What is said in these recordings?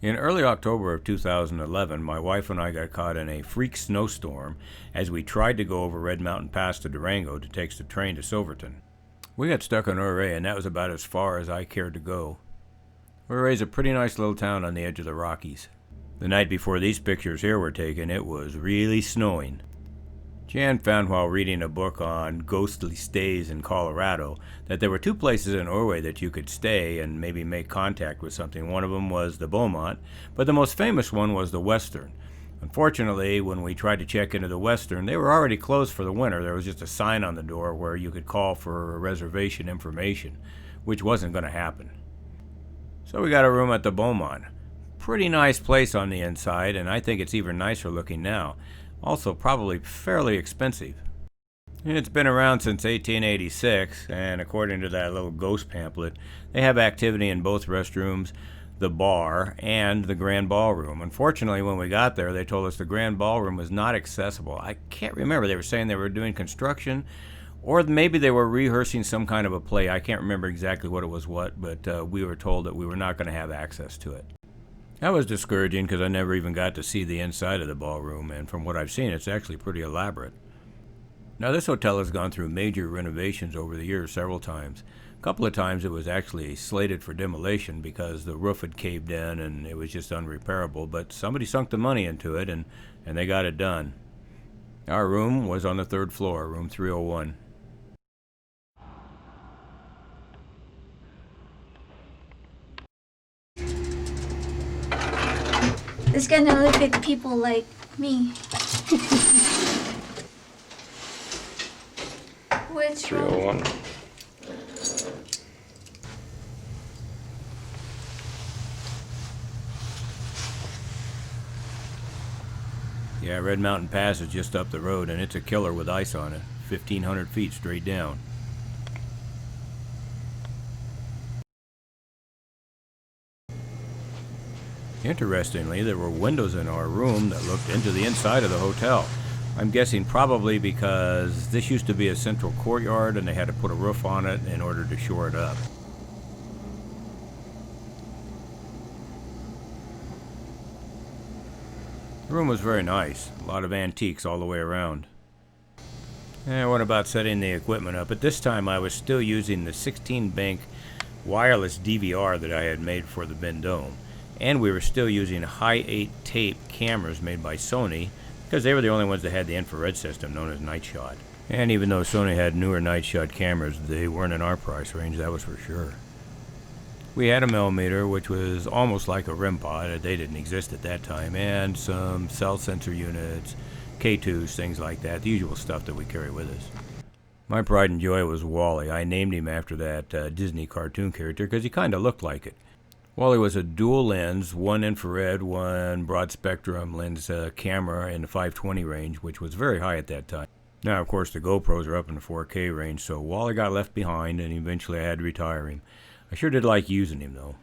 In early October of 2011, my wife and I got caught in a freak snowstorm as we tried to go over Red Mountain Pass to Durango to take the train to Silverton. We got stuck in Ouray, and that was about as far as I cared to go. Ouray is a pretty nice little town on the edge of the Rockies. The night before these pictures here were taken, it was really snowing. Jan found while reading a book on ghostly stays in Colorado that there were two places in Ouray that you could stay and maybe make contact with something. One of them was the Beaumont, but the most famous one was the Western. Unfortunately, when we tried to check into the Western, they were already closed for the winter. There was just a sign on the door where you could call for reservation information, which wasn't going to happen. So we got a room at the Beaumont. Pretty nice place on the inside, and I think it's even nicer looking now. Also probably fairly expensive. It's been around since 1886, and according to that little ghost pamphlet, they have activity in both restrooms, the bar, and the grand ballroom. Unfortunately, when we got there, they told us the grand ballroom was not accessible. I can't remember. They were saying they were doing construction, or maybe they were rehearsing some kind of a play. I can't remember exactly what it was but we were told that we were not going to have access to it. That was discouraging because I never even got to see the inside of the ballroom, and from what I've seen, it's actually pretty elaborate. Now, this hotel has gone through major renovations over the years several times. A couple of times it was actually slated for demolition because the roof had caved in and it was just unrepairable, but somebody sunk the money into it and they got it done. Our room was on the third floor, room 301. It's gonna look at people like me. Which 301. Yeah, Red Mountain Pass is just up the road, and it's a killer with ice on it. 1,500 feet straight down. Interestingly, there were windows in our room that looked into the inside of the hotel. I'm guessing probably because this used to be a central courtyard and they had to put a roof on it in order to shore it up. The room was very nice. A lot of antiques all the way around. And what about setting the equipment up? At this time I was still using the 16-bank wireless DVR that I had made for the Vendome. And we were still using high 8 tape cameras made by Sony because they were the only ones that had the infrared system known as Night Shot. And even though Sony had newer Night Shot cameras, they weren't in our price range, that was for sure. We had a millimeter, which was almost like a REM pod. They didn't exist at that time. And some cell sensor units, K2s, things like that, the usual stuff that we carry with us. My pride and joy was Wally. I named him after that Disney cartoon character because he kind of looked like it. Wally was a dual lens, one infrared, one broad spectrum lens camera in the 520 range, which was very high at that time. Now, of course, the GoPros are up in the 4K range, so Wally got left behind, and eventually I had to retire him. I sure did like using him, though.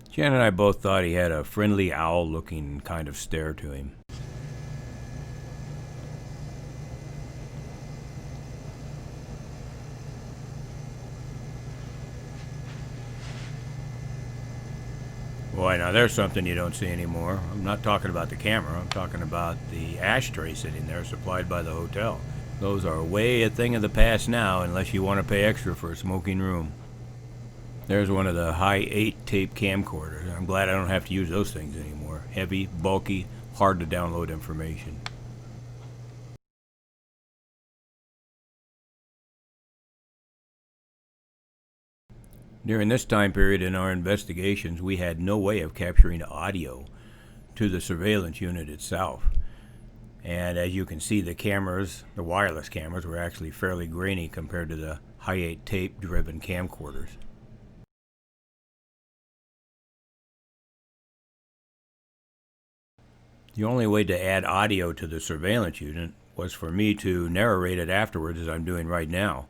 Jan and I both thought he had a friendly owl-looking kind of stare to him. Boy, now there's something you don't see anymore. I'm not talking about the camera. I'm talking about the ashtray sitting there supplied by the hotel. Those are way a thing of the past now unless you want to pay extra for a smoking room. There's one of the high 8 tape camcorders. I'm glad I don't have to use those things anymore. Heavy, bulky, hard to download information. During this time period in our investigations, we had no way of capturing audio to the surveillance unit itself. And as you can see, the cameras, the wireless cameras, were actually fairly grainy compared to the high 8 tape-driven camcorders. The only way to add audio to the surveillance unit was for me to narrate it afterwards, as I'm doing right now.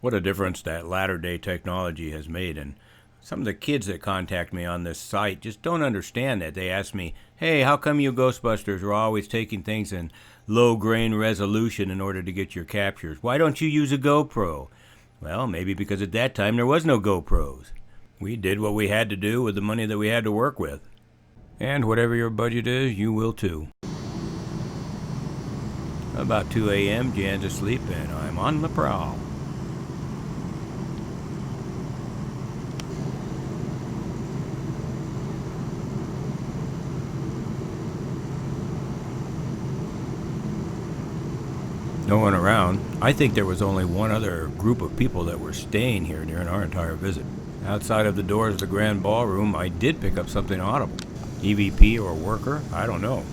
What a difference that latter-day technology has made, and some of the kids that contact me on this site just don't understand that. They ask me, hey, how come you Ghostbusters are always taking things in low grain resolution in order to get your captures? Why don't you use a GoPro? Well, maybe because at that time there was no GoPros. We did what we had to do with the money that we had to work with. And whatever your budget is, you will too. About 2 a.m., Jan's asleep and I'm on the prowl. No one around. I think there was only one other group of people that were staying here during our entire visit. Outside of the doors of the grand ballroom, I did pick up something audible. EVP or worker? I don't know.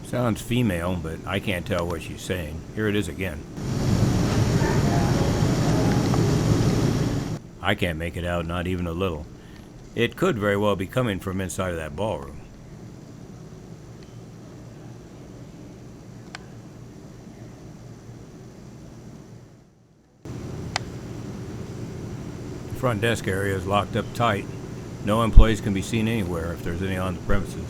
Sounds female, but I can't tell what she's saying. Here it is again. I can't make it out, not even a little. It could very well be coming from inside of that ballroom. The front desk area is locked up tight. No employees can be seen anywhere if there's any on the premises.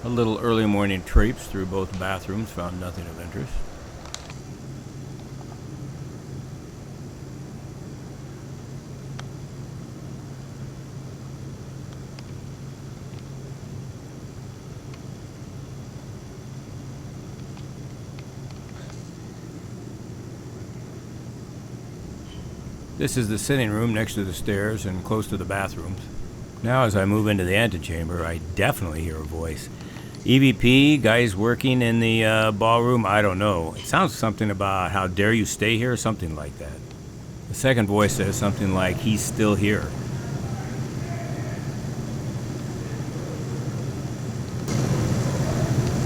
A little early morning traipse through both bathrooms, found nothing of interest. This is the sitting room next to the stairs and close to the bathrooms. Now as I move into the antechamber, I definitely hear a voice. EVP, guys working in the ballroom, I don't know. It sounds something about how dare you stay here, something like that. The second voice says something like he's still here.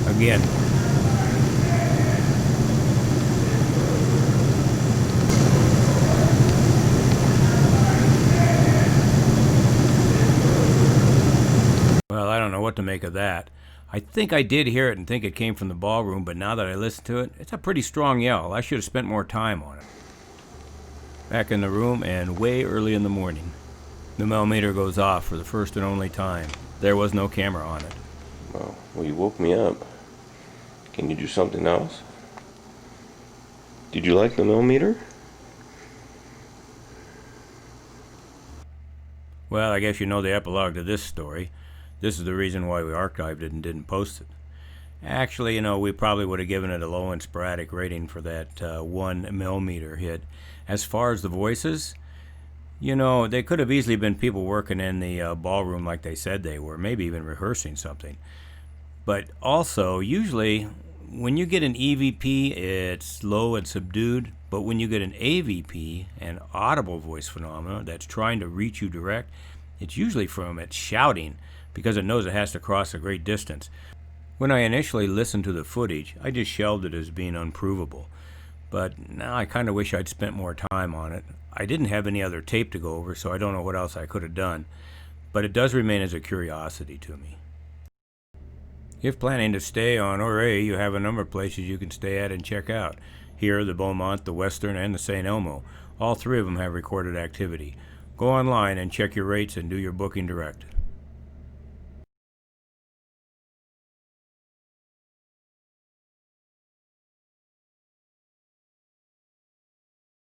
Again. Well, I don't know what to make of that. I think I did hear it and think it came from the ballroom, but now that I listen to it, it's a pretty strong yell. I should have spent more time on it. Back in the room and way early in the morning. The millimeter goes off for the first and only time. There was no camera on it. Well, you woke me up. Can you do something else? Did you like the millimeter? Well, I guess you know the epilogue to this story. This is the reason why we archived it and didn't post it. Actually, you know, we probably would have given it a low and sporadic rating for that 1 millimeter hit. As far as the voices, you know, they could have easily been people working in the ballroom like they said they were, maybe even rehearsing something. But also, usually, when you get an EVP, it's low and subdued, but when you get an AVP, an audible voice phenomena that's trying to reach you direct, it's usually from its shouting, because it knows it has to cross a great distance. When I initially listened to the footage, I just shelved it as being unprovable. But now I kind of wish I'd spent more time on it. I didn't have any other tape to go over, so I don't know what else I could have done. But it does remain as a curiosity to me. If planning to stay on Ouray, you have a number of places you can stay at and check out. Here, the Beaumont, the Western, and the St. Elmo. All three of them have recorded activity. Go online and check your rates and do your booking direct.